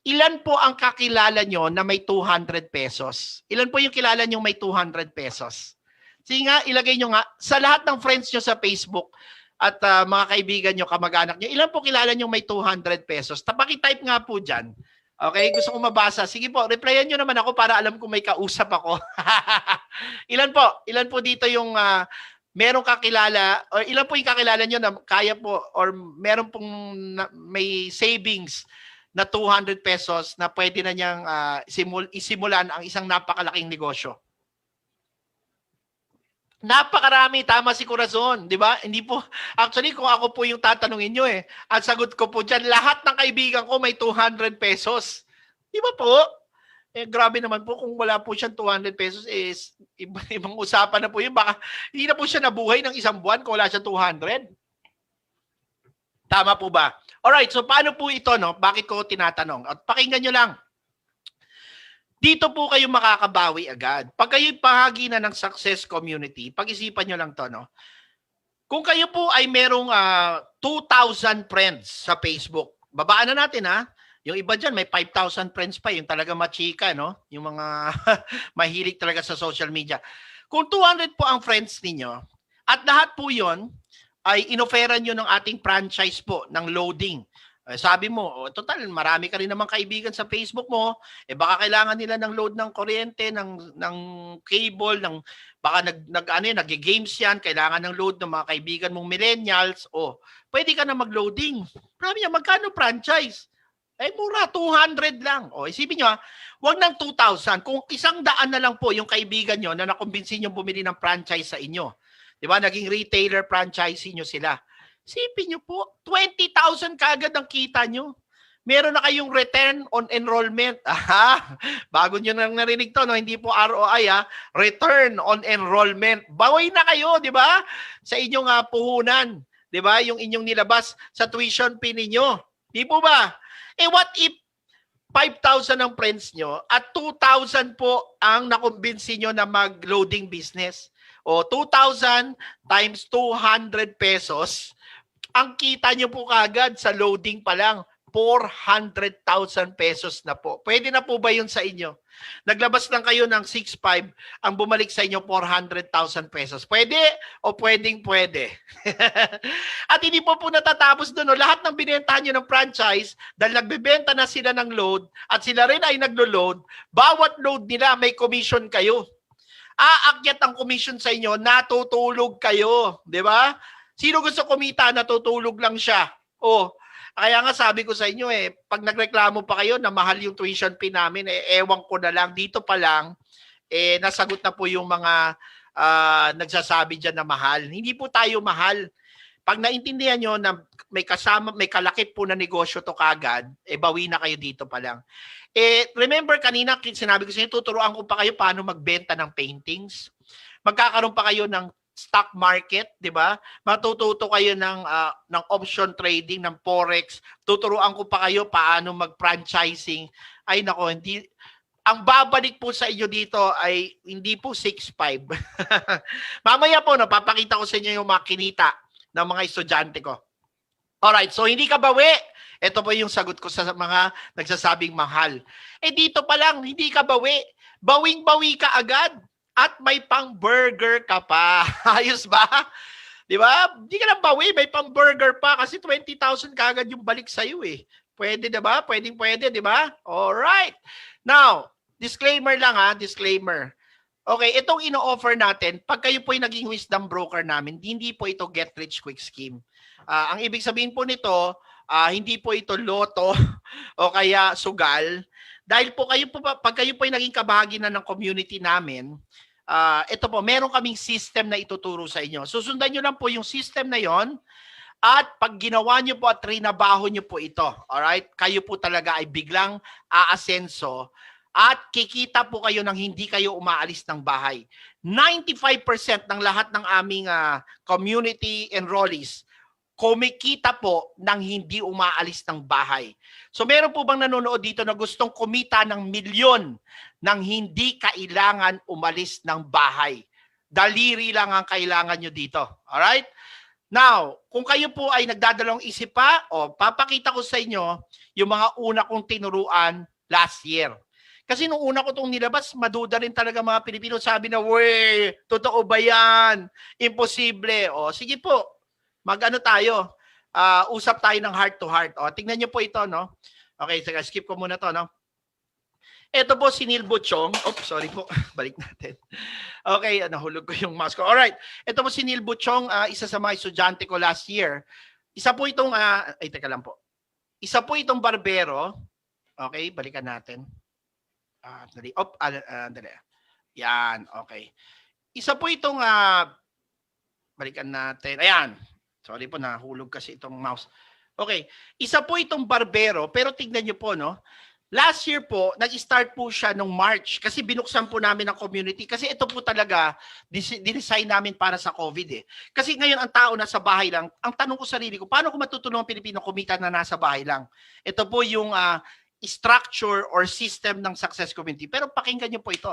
Ilan po ang kakilala nyo na may 200 pesos? Ilan po yung kilala nyo may 200 pesos? Sige nga, ilagay nyo nga sa lahat ng friends nyo sa Facebook at mga kaibigan nyo, kamag-anak nyo. Ilan po kilala nyo may 200 pesos? Tapaki-type nga po dyan. Okay, gusto ko mabasa. Sige po, replyan nyo naman ako para alam kung may kausap ako. Ilan po? Ilan po dito yung merong kakilala or ilan po yung kakilala nyo na kaya po or meron pong may savings na 200 pesos na pwede na niyang isimulan ang isang napakalaking negosyo? Napakarami, tama si Corazon, di ba? Hindi po, actually kung ako po yung tatanungin nyo ang sagot ko po dyan, lahat ng kaibigan ko may 200 pesos. Di ba po? Grabe naman po kung wala po siyang 200 pesos, ibang usapan na po yun. Baka hindi na po siya nabuhay ng isang buwan kung wala siyang 200. Tama po ba? Alright, so paano po ito, no? Bakit ko tinatanong? At pakinggan nyo lang. Dito po kayo makakabawi agad. Pag kayo bahagi na ng Success Community, pag-isipan nyo lang to, no? Kung kayo po ay merong 2,000 friends sa Facebook, babaan na natin, ha? Yung iba dyan, may 5,000 friends pa, yung talaga machika, no? Yung mga mahilig talaga sa social media. Kung 200 po ang friends ninyo, at lahat po yon ay inoferan nyo ng ating franchise po, ng loading. Sabi mo, total, marami ka rin naman kaibigan sa Facebook mo, baka kailangan nila ng load ng kuryente, ng cable, baka nag-games yan, kailangan ng load ng mga kaibigan mong millennials, pwede ka na mag-loading. Marami yan, magkano franchise? Mura, 200 lang. Isipin nyo, wag ng 2,000. Kung 100 na lang po yung kaibigan nyo na nakumbinsin nyo bumili ng franchise sa inyo. Diba? Naging retailer franchise nyo sila. Sipin nyo po, 20,000 kaagad ang kita nyo. meron na kayong return on enrollment. Aha, bago nyo nang narinig to, no? Hindi po ROI, return on enrollment. Bawi na kayo, di ba? Sa inyong puhunan, di ba? Yung inyong nilabas sa tuition fee ninyo. Di po ba? Eh what if 5,000 ang friends nyo at 2,000 po ang nakumbinsi nyo na mag-loading business? O 2,000 times 200 pesos, ang kita nyo po kagad sa loading pa lang, 400,000 pesos na po. Pwede na po ba yun sa inyo? Naglabas lang kayo ng 6,500, ang bumalik sa inyo 400,000 pesos. Pwede o pwedeng-pwede? At hindi po natatapos doon. No? Lahat ng binentahan nyo ng franchise, dahil nagbebenta na sila ng load at sila rin ay naglo-load, bawat load nila may commission kayo. Aakyat ang commission sa inyo, natutulog kayo. Di ba? Sino gusto kumita, natutulog lang siya. Kaya nga sabi ko sa inyo pag nagreklamo pa kayo na mahal yung tuition fee namin, ewan ko na lang, dito pa lang, nasagot na po yung mga nagsasabi dyan na mahal. Hindi po tayo mahal. Pag naintindihan nyo na may kalakip po na negosyo to kagad, bawi na kayo dito pa lang. Remember kanina, sinabi ko sa inyo, tuturuan ko pa kayo paano magbenta ng paintings. Magkakaroon pa kayo ng stock market, di ba? Matututo kayo ng option trading, ng forex. Tuturuan ko pa kayo paano mag-franchising. Ay nako, hindi. Ang babalik po sa inyo dito ay hindi po 6,500. Mamaya po, papakita ko sa inyo yung mga kinita ng mga estudyante ko. Alright, so hindi ka bawi. Ito po yung sagot ko sa mga nagsasabing mahal. Dito pa lang, hindi ka bawi. Bawing-bawi ka agad. At may pang-burger ka pa. Ayos ba? Di ba? Hindi ka lang bawi, may pang-burger pa kasi 20,000 kagad yung balik sa'yo Pwede, di ba? Pwede, di ba? Alright. Now, disclaimer lang disclaimer. Okay, itong ino-offer natin, pag kayo po ay naging wisdom broker namin, hindi po ito get rich quick scheme. Ang ibig sabihin po nito, hindi po ito loto o kaya sugal. Dahil po pag kayo po ay naging kabahagi na ng community namin, ito po, meron kaming system na ituturo sa inyo. Susundan nyo lang po yung system na yon at pag ginawa nyo po at trinabaho nyo po ito, alright, kayo po talaga ay biglang aasenso at kikita po kayo nang hindi kayo umaalis ng bahay. 95% ng lahat ng aming community enrollees kumikita po nang hindi umaalis ng bahay. So meron po bang nanonood dito na gustong kumita ng milyon nang hindi kailangan umalis ng bahay? Daliri lang ang kailangan nyo dito. Alright? Now, kung kayo po ay nagdadalawang isip pa, papakita ko sa inyo yung mga una kong tinuruan last year. Kasi nung una ko itong nilabas, maduda rin talaga mga Pilipino. Sabi na, wey, totoo ba yan? Imposible. Sige po. Mag-ano tayo, usap tayo ng heart to heart. Tingnan nyo po ito, no? Okay, sige, skip ko muna to, no? Ito po si Neil Butchong. Oops, sorry po. Balik natin. Okay, nahulog ko yung mouse ko. Alright, ito po si Neil Butchong, isa sa mga estudyante ko last year. Isa po itong, teka lang po. Isa po itong barbero. Okay, balikan natin. Dali. Dali. Yan, okay. Isa po itong, balikan natin. Ayan. Sorry po, nahulog kasi itong mouse. Okay. Isa po itong barbero, pero tignan nyo po, no? Last year po, nag-start po siya nung March kasi binuksan po namin ang community. Kasi ito po talaga, dinesign namin para sa COVID Kasi ngayon ang tao nasa bahay lang. Ang tanong ko sarili ko, paano ko matutulungan ang Pilipino kumita na nasa bahay lang? Ito po yung structure or system ng success community. Pero pakinggan niyo po ito.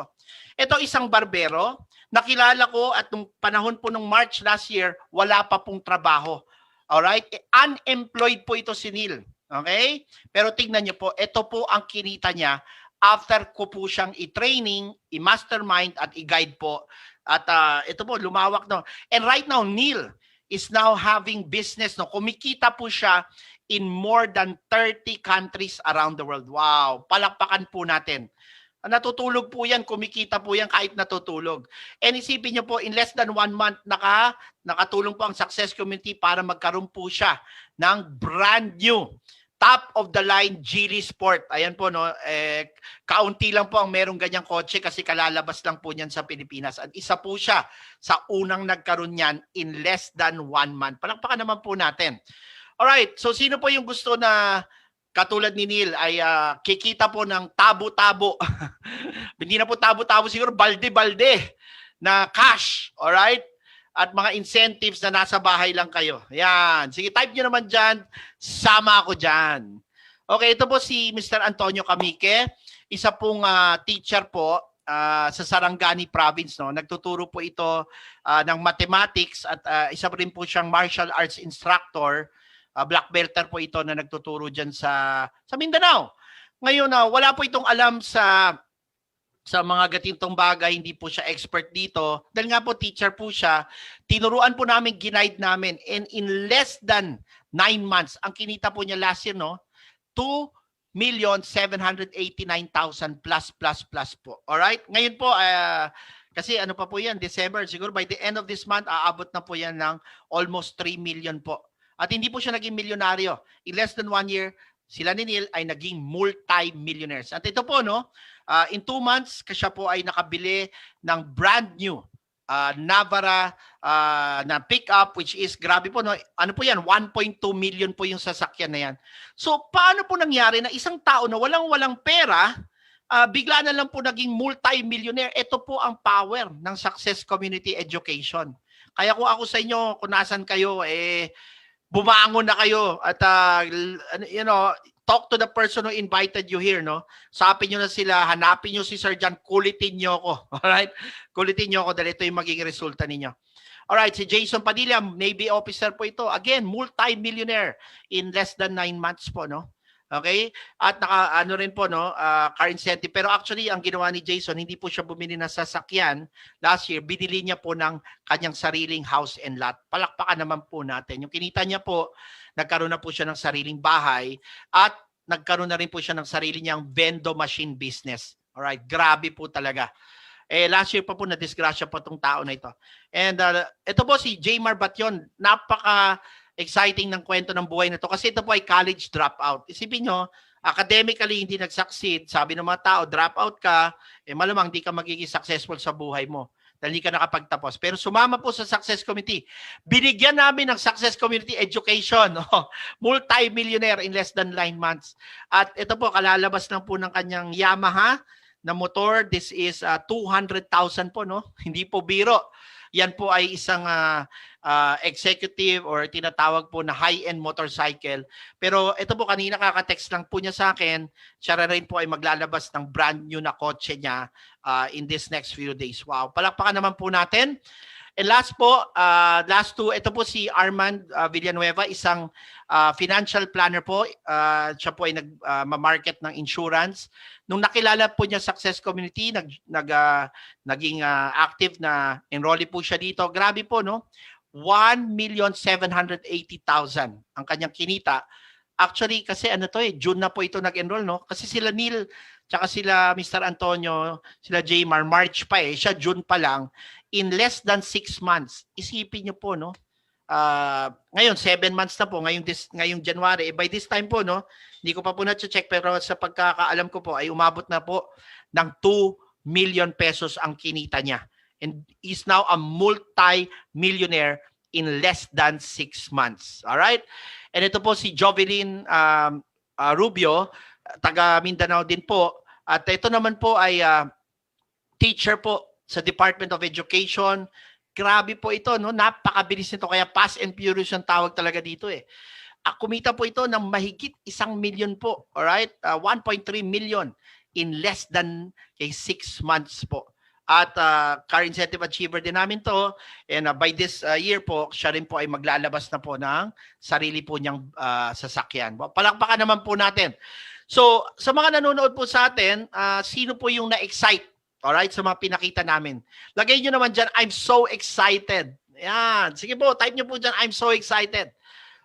Ito isang barbero, nakilala ko at nung panahon po nung March last year, wala pa pong trabaho. Alright? Unemployed po ito si Neil. Okay? Pero tingnan niyo po, ito po ang kinita niya after ko po siyang i-training, i-mastermind at i-guide po. At ito po, lumawak no. And right now, Neil is now having business. No? Kumikita po siya in more than 30 countries around the world. Wow! Palakpakan po natin. Natutulog po yan, kumikita po yan kahit natutulog. And isipin nyo po, in less than 1 month, nakatulong po ang Success Community para magkaroon po siya ng brand new, top of the line Geely Sport. Ayan po, no? Kaunti lang po ang merong ganyang kotse kasi kalalabas lang po niyan sa Pilipinas. At isa po siya sa unang nagkaroon niyan in less than 1 month. Palakpakan naman po natin. Alright, so sino po yung gusto na katulad ni Neil ay kikita po ng tabo-tabo. Hindi na po tabo-tabo, siguro balde-balde na cash, alright? At mga incentives na nasa bahay lang kayo. Yan. Sige, type nyo naman dyan. Sama ako dyan. Okay, ito po si Mr. Antonio Camike. Isa pong teacher po sa Sarangani Province. No? Nagtuturo po ito ng mathematics at isa rin po siyang martial arts instructor. Black belter po ito na nagtuturo dyan sa Mindanao. Ngayon, wala po itong alam sa mga gatintong bagay, hindi po siya expert dito. Dahil nga po teacher po siya, tinuruan po namin, ginaid namin. And in less than 9 months, ang kinita po niya last year, no? 2,789,000 plus po. Alright? Ngayon po, kasi ano pa po yan, December, siguro by the end of this month, aabot na po yan ng almost 3 million po. At hindi po siya naging milyonaryo. In less than 1 year, sila ni Neil ay naging multi-millionaires. At ito po, no? In 2 months, siya po ay nakabili ng brand new Navara na pick-up, which is, grabe po, no? Ano po yan? 1.2 million po yung sasakyan na yan. So, paano po nangyari na isang tao na walang pera, bigla na lang po naging multi-millionaire? Ito po ang power ng Success Community Education. Kaya kung ako sa inyo, kung nasan kayo, bumangon na kayo at talk to the person who invited you here, no? Sapin nyo na sila, hanapin nyo si Sir John, kulitin nyo ko. Alright? Kulitin nyo ko dahil ito yung magiging resulta ninyo. Alright, si Jason Padilla, Navy officer po ito. Again, multi-millionaire in less than 9 months po, no? Okay? At ano rin po, no, car incentive. Pero actually, ang ginawa ni Jason, hindi po siya bumili ng sasakyan last year. Binili niya po ng kanyang sariling house and lot. Palakpakan naman po natin. Yung kinita niya po, nagkaroon na po siya ng sariling bahay at nagkaroon na rin po siya ng sarili niyang vendo machine business. Alright, grabe po talaga. Last year pa po na-disgrasya po itong tao na ito. And ito po si Jmar Batyon, napaka-exciting ng kwento ng buhay na ito kasi ito po ay college dropout. Isipin nyo, academically hindi nag-succeed, sabi ng mga tao, dropout ka, malamang hindi ka magiging successful sa buhay mo. Dahil hindi ka nakapagtapos. Pero sumama po sa Success Committee. Binigyan namin ng Success Community Education. Multi-millionaire in less than 9 months. At ito po, kalalabas lang po ng kanyang Yamaha na motor. This is 200,000 po, no? Hindi po biro. Yan po ay isang executive or tinatawag po na high-end motorcycle. Pero ito po, kanina kaka-text lang po niya sa akin, siya rin po ay maglalabas ng brand new na kotse niya in this next few days. Wow, palakpakan naman po natin. And last po, last two, ito po si Armand Villanueva, isang financial planner po. Siya po ay nag-market ng insurance. Nung nakilala po niya Success Community, naging active na enrollee po siya dito. Grabe po, no? 1,780,000 ang kanyang kinita. Actually, kasi ano to June na po ito nag-enroll, no? Kasi sila Neil, tsaka sila Mr. Antonio, sila Jmar, March pa siya June pa lang. In less than 6 months, isipin niyo po, no? Ngayon, 7 months na po, ngayong January. By this time po, no? Hindi ko pa po na-check, pero sa pagkakaalam ko po, ay umabot na po ng 2 million pesos ang kinita niya. And is now a multi-millionaire in less than 6 months. All right? And ito po si Jovelyn Rubio, taga Mindanao din po. At ito naman po ay teacher po sa Department of Education. Grabe po ito, no? Napakabilis nito. Kaya fast and furious ang tawag talaga dito kumita po ito ng mahigit 1 million po. All right? 1.3 million in less than 6 months po. At car incentive achiever din namin to. And by this year po, siya rin po ay maglalabas na po ng sarili po niyang sasakyan. Palakpakan naman po natin. So, sa mga nanonood po sa atin, sino po yung na-excite? Alright, sa mga pinakita namin. Lagay nyo naman dyan, I'm so excited. Yan. Sige po, type nyo po dyan, I'm so excited.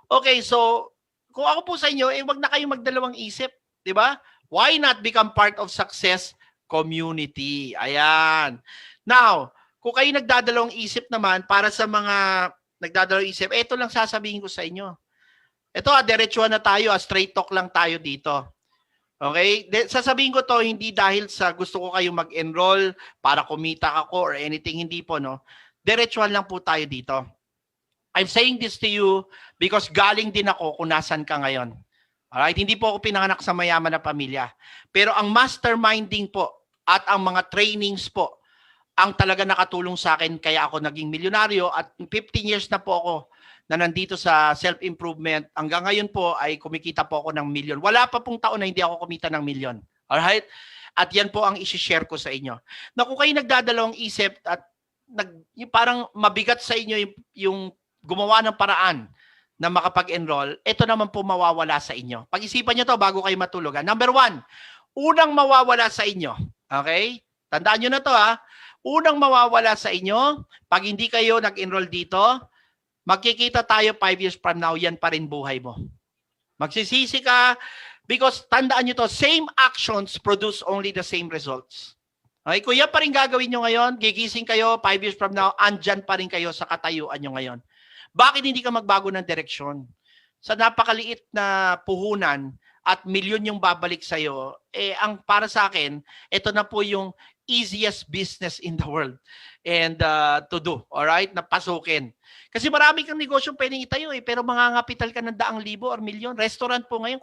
Okay, so, kung ako po sa inyo, wag na kayong magdalawang isip. Diba? Why not become part of Success Community? Ayan. Now, kung kayo nagdadalawang isip naman, para sa mga nagdadalawang isip, ito lang sasabihin ko sa inyo. Ito, diretsuhan na tayo, straight talk lang tayo dito. Okay? Sasabihin ko to hindi dahil sa gusto ko kayong mag-enroll para kumita ako or anything, hindi po, no? Diretsuhan lang po tayo dito. I'm saying this to you because galing din ako kung nasan ka ngayon. Alright, hindi po ako pinanganak sa mayaman na pamilya. Pero ang masterminding po at ang mga trainings po ang talaga nakatulong sa akin kaya ako naging milyonaryo at 15 years na po ako na nandito sa self-improvement. Hanggang ngayon po ay kumikita po ako ng milyon. Wala pa pong taon na hindi ako kumita ng milyon. Alright? At yan po ang isi-share ko sa inyo. Na kung kayo nagdadalawang isip at yung parang mabigat sa inyo yung gumawa ng paraan na makapag-enroll, ito naman po mawawala sa inyo. Pag-isipan nyo to bago kayo matulog. Number 1, unang mawawala sa inyo. Okay? Tandaan nyo na to ha. Unang mawawala sa inyo, pag hindi kayo nag-enroll dito, magkikita tayo 5 years from now, yan pa rin buhay mo. Magsisisi ka because tandaan nyo to, same actions produce only the same results. Okay? Kung yan pa rin gagawin nyo ngayon, gigising kayo 5 years from now, andyan pa rin kayo sa katayuan nyo ngayon. Bakit hindi ka magbago ng direksyon? Sa napakaliit na puhunan at milyon yung babalik sa'yo, ang para sa akin, ito na po yung easiest business in the world and to do, alright, na pasukin. Kasi marami kang negosyo pwedeng itayo pero mangangapital ka ng 100,000 or milyon. Restaurant po ngayon,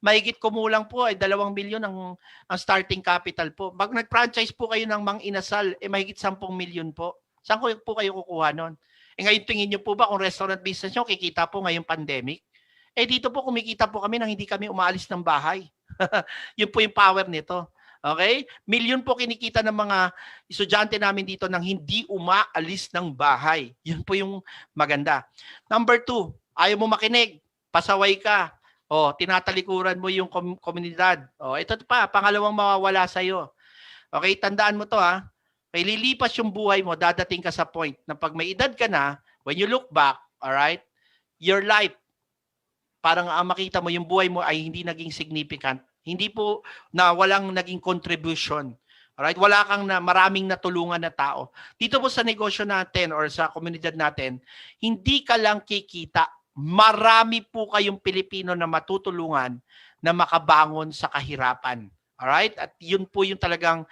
mahigit kumulang po ay 2 milyon ang starting capital po. Pag nag-franchise po kayo ng Mang Inasal, mahigit 10 milyon po. Saan po kayo kukuha nun? Ngayon tingin nyo po ba kung restaurant business nyo, kikita po ngayong pandemic? Dito po kumikita po kami nang hindi kami umaalis ng bahay. Yun po yung power nito. Okay? Milyon po kinikita ng mga estudyante namin dito nang hindi umaalis ng bahay. Yun po yung maganda. Number 2, ayaw mo makinig, pasaway ka. Tinatalikuran mo yung komunidad. Ito pa, pangalawang mawawala sa'yo. Okay, tandaan mo to ha. Kaya lilipas yung buhay mo, dadating ka sa point na pag may edad ka na, when you look back, alright, your life, parang makita mo yung buhay mo ay hindi naging significant. Hindi po na walang naging contribution. Alright, wala kang maraming natulungan na tao. Dito po sa negosyo natin or sa komunidad natin, hindi ka lang kikita. Marami po kayong Pilipino na matutulungan na makabangon sa kahirapan. Alright? At yun po yung talagang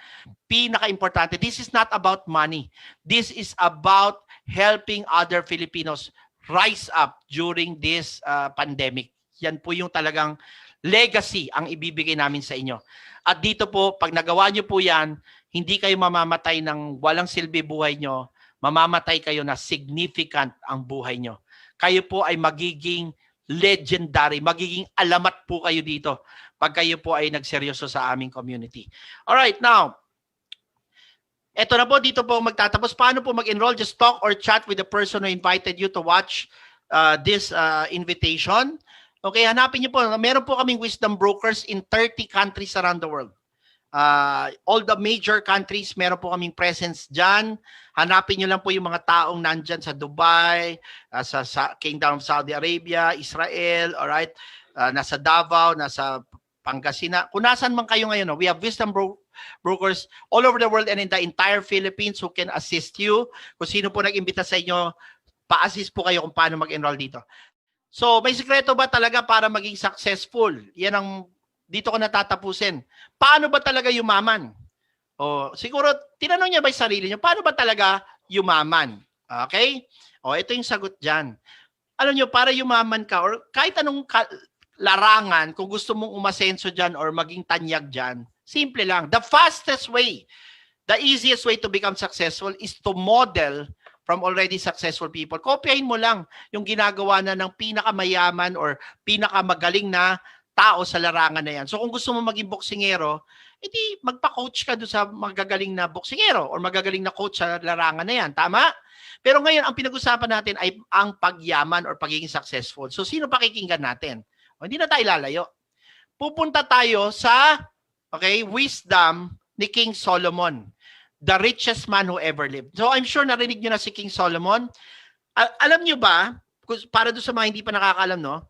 pinaka-importante. This is not about money. This is about helping other Filipinos rise up during this pandemic. Yan po yung talagang legacy ang ibibigay namin sa inyo. At dito po, pag nagawa nyo po yan, hindi kayo mamamatay ng walang silbi buhay nyo, mamamatay kayo na significant ang buhay nyo. Kayo po ay magiging legendary, magiging alamat po kayo dito pag kayo po ay nagseryoso sa aming community. Alright, now, eto na po, dito po magtatapos. Paano po mag-enroll? Just talk or chat with the person who invited you to watch this invitation. Okay, hanapin niyo po. Meron po kaming wisdom brokers in 30 countries around the world. All the major countries, meron po kaming presence dyan. Hanapin nyo lang po yung mga taong nandyan sa Dubai, sa Kingdom of Saudi Arabia, Israel, alright, nasa Davao, nasa Pangasinan. Kung nasan man kayo ngayon, we have wisdom brokers all over the world and in the entire Philippines who can assist you. Kung sino po nag-imbita sa inyo, pa-assist po kayo kung paano mag-enroll dito. So, may sikreto ba talaga para maging successful? Yan ang dito ko natatapusin. Paano ba talaga yumaman? Siguro, tinanong niya ba yung sarili niyo, paano ba talaga yumaman? Okay? Ito yung sagot dyan. Alam niyo, para yumaman ka, or kahit anong larangan, kung gusto mong umasenso dyan or maging tanyag dyan, simple lang. The fastest way, the easiest way to become successful is to model from already successful people. Kopyahin mo lang yung ginagawa na ng pinakamayaman or pinakamagaling na tao sa larangan na yan. So kung gusto mo maging boksingero, edi magpa-coach ka doon sa magagaling na boksingero or magagaling na coach sa larangan na yan. Tama? Pero ngayon, ang pinag-usapan natin ay ang pagyaman or pagiging successful. So sino pakikinggan natin? Hindi na tayo lalayo. Pupunta tayo sa wisdom ni King Solomon, the richest man who ever lived. So I'm sure narinig nyo na si King Solomon. Alam nyo ba, para doon sa mga hindi pa nakakalam, no?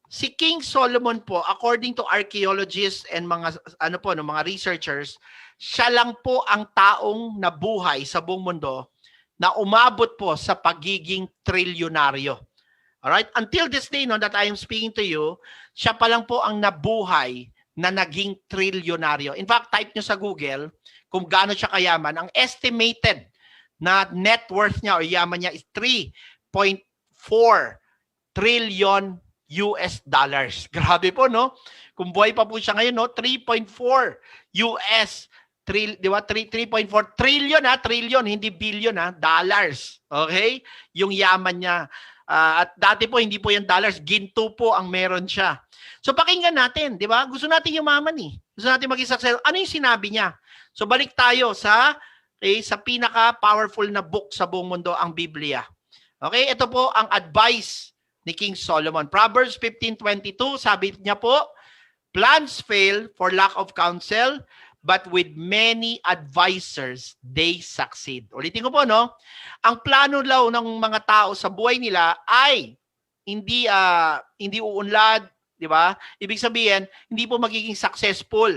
Si King Solomon po, according to archaeologists and mga researchers, siya lang po ang taong nabuhay sa buong mundo na umabot po sa pagiging trilyonaryo. Alright? Until this day, no, that I am speaking to you, siya pa lang po ang nabuhay na naging trilyonaryo. In fact, type nyo sa Google kung gaano siya kayaman. Ang estimated na net worth niya o yaman niya is $3.4 trillion. US dollars. Grabe po, no? Kung buhay pa po siya ngayon, no? 3.4 US, di ba? 3.4 trillion, trillion, hindi billion, dollars. Okay? Yung yaman niya. At dati po, hindi po yung dollars, ginto po ang meron siya. So pakinggan natin, di ba? Gusto natin yumaman eh. Gusto natin maging successful. Ano yung sinabi niya? So balik tayo sa pinaka-powerful na book sa buong mundo, ang Biblia. Okay, ito po ang advice ni King Solomon. Proverbs 15:22, sabi niya po, plans fail for lack of counsel, but with many advisors, they succeed. Ulitin ko po, no? Ang plano daw ng mga tao sa buhay nila ay hindi uunlad, di ba? Ibig sabihin, hindi po magiging successful.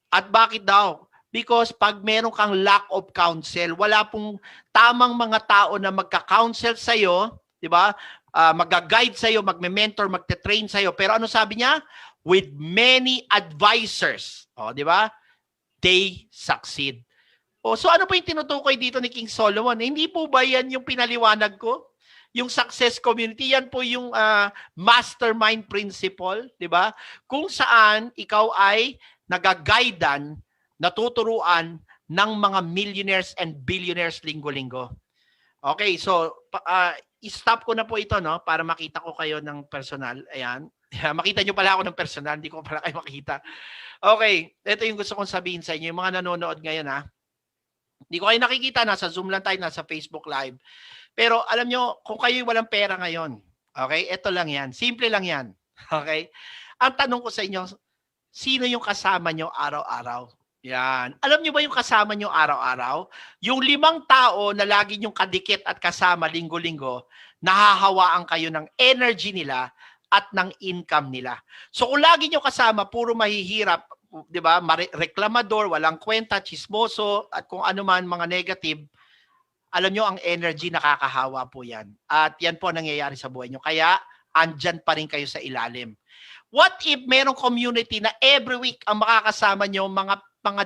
At bakit daw? Because pag meron kang lack of counsel, wala pong tamang mga tao na magka-counsel sa'yo, di ba? Mag-guide sa'yo, magme-mentor, magte-train sa'yo. Pero ano sabi niya? With many advisors. O, di ba? They succeed. O, so ano po yung tinutukoy dito ni King Solomon? Hindi po ba yan yung pinaliwanag ko? Yung success community, yan po yung mastermind principle, di ba? Kung saan ikaw ay nagaguidan, natuturuan ng mga millionaires and billionaires linggo-linggo. Okay, so i-stop ko na po ito, no, para makita ko kayo ng personal. Ayan. Makita nyo pala ako ng personal, hindi ko pala kayo makita. Okay, ito yung gusto kong sabihin sa inyo, yung mga nanonood ngayon, ha. Hindi ko kayo nakikita, nasa Zoom lang tayo, nasa Facebook Live. Pero alam nyo, kung kayo walang pera ngayon, okay, ito lang yan. Simple lang yan. Okay? Ang tanong ko sa inyo, sino yung kasama nyo araw-araw? Yan. Alam niyo ba yung kasama niyo araw-araw? Yung 5 tao na lagi niyong kadikit at kasama linggo-linggo, nahahawaan kayo ng energy nila at ng income nila. So kung lagi niyo kasama, puro mahihirap, di ba? Reklamador, walang kwenta, chismoso, at kung ano man mga negative, alam niyo ang energy nakakahawa po yan. At yan po nangyayari sa buhay niyo. Kaya andyan pa rin kayo sa ilalim. What if merong community na every week ang makakasama niyo mga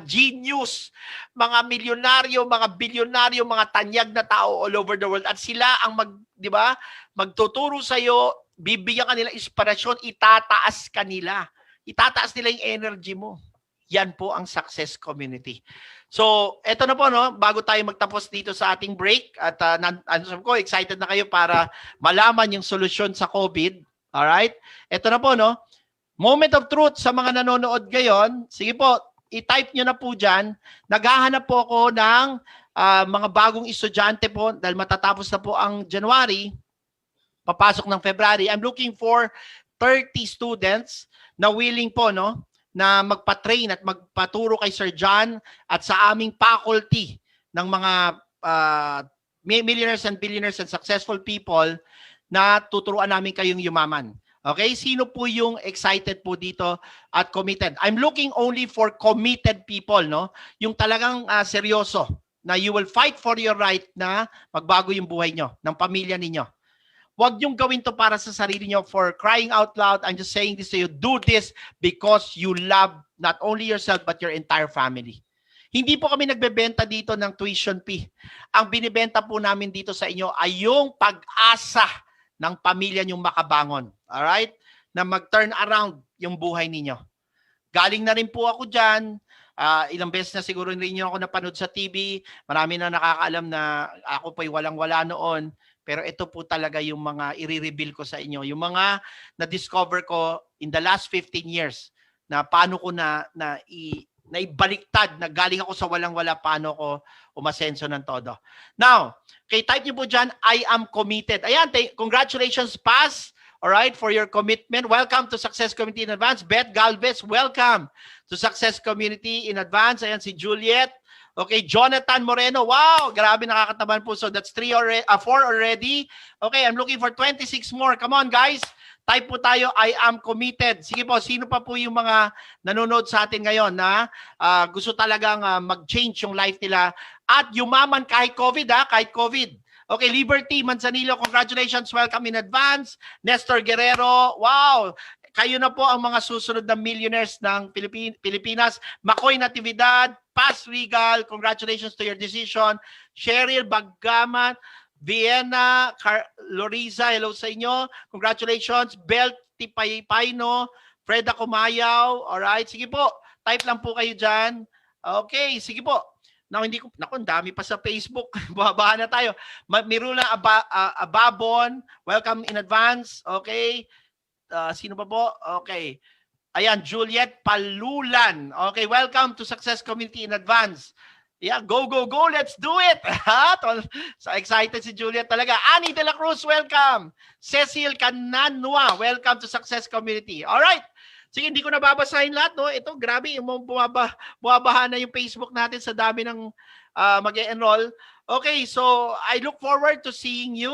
genius, mga milyonaryo, mga bilyonaryo, mga tanyag na tao all over the world at sila ang di ba? Magtuturo sa iyo, bibigyan kanila inspirasyon, itataas kanila. Itataas nila yung energy mo. Yan po ang success community. So, eto na po, no, bago tayo magtapos dito sa ating break at ko excited na kayo para malaman yung solusyon sa COVID. All right? Eto na po, no. Moment of truth sa mga nanonood ngayon. Sige po, i-type nyo na po dyan. Naghahanap po ako ng mga bagong estudyante po dahil matatapos na po ang January, papasok ng February. I'm looking for 30 students na willing po, no, na magpa-train at magpaturo kay Sir John at sa aming faculty ng mga millionaires and billionaires and successful people na tuturuan namin kayong yumaman. Okay, sino po yung excited po dito at committed? I'm looking only for committed people, no? Yung talagang seryoso na you will fight for your right na magbago yung buhay nyo, ng pamilya ninyo. Huwag yung gawin to para sa sarili nyo. For crying out loud, I'm just saying this to you, do this because you love not only yourself but your entire family. Hindi po kami nagbebenta dito ng tuition fee. Ang binibenta po namin dito sa inyo ay yung pag-asa ng pamilya nyong makabangon. Alright? Na mag-turn around yung buhay ninyo. Galing na rin po ako dyan. Ilang beses na siguro rin nyo ako napanood sa TV. Marami na nakakaalam na ako po'y walang-wala noon. Pero ito po talaga yung mga i-reveal ko sa inyo. Yung mga na-discover ko in the last 15 years na paano ko naibaliktad, na galing ako sa walang-wala, paano ko umasenso ng todo. Now, type niyo po dyan, I am committed. Ayan, congratulations, Paz. Alright, for your commitment. Welcome to Success Community in Advance. Beth Galvez, welcome to Success Community in Advance. Ayan, si Juliet. Okay, Jonathan Moreno. Wow, grabe, nakakataban po. So that's 4 already. Okay, I'm looking for 26 more. Come on, guys. Type po tayo, I am committed. Sige po, sino pa po yung mga nanonood sa atin ngayon na gusto talagang mag-change yung life nila at yumaman kahit COVID, kahit COVID. Okay, Liberty Manzanillo, congratulations. Welcome in advance. Nestor Guerrero, wow. Kayo na po ang mga susunod na millionaires ng Pilipinas. Makoy Natividad, Paz Regal, congratulations to your decision. Cheryl Bagamat, Vienna, Loriza, hello sa inyo. Congratulations. Bel Tipaypayno, Freda Kumayaw. Alright, sige po. Type lang po kayo dyan. Okay, sige po. Now, hindi ko, naku, ang dami pa sa Facebook. Babahan na tayo. Mirula Ababon, welcome in advance. Okay. Sino pa po? Okay. Ayan, Juliet Palulan. Okay, welcome to Success Community in advance. Yeah, go, go, go. Let's do it. So excited si Juliet talaga. Annie De La Cruz, welcome. Cecil Cananua, welcome to Success Community. All right. Sige, hindi ko nababasahin lahat, no? Ito, grabe, bumabaha na yung Facebook natin sa dami ng mag-enroll. Okay, so I look forward to seeing you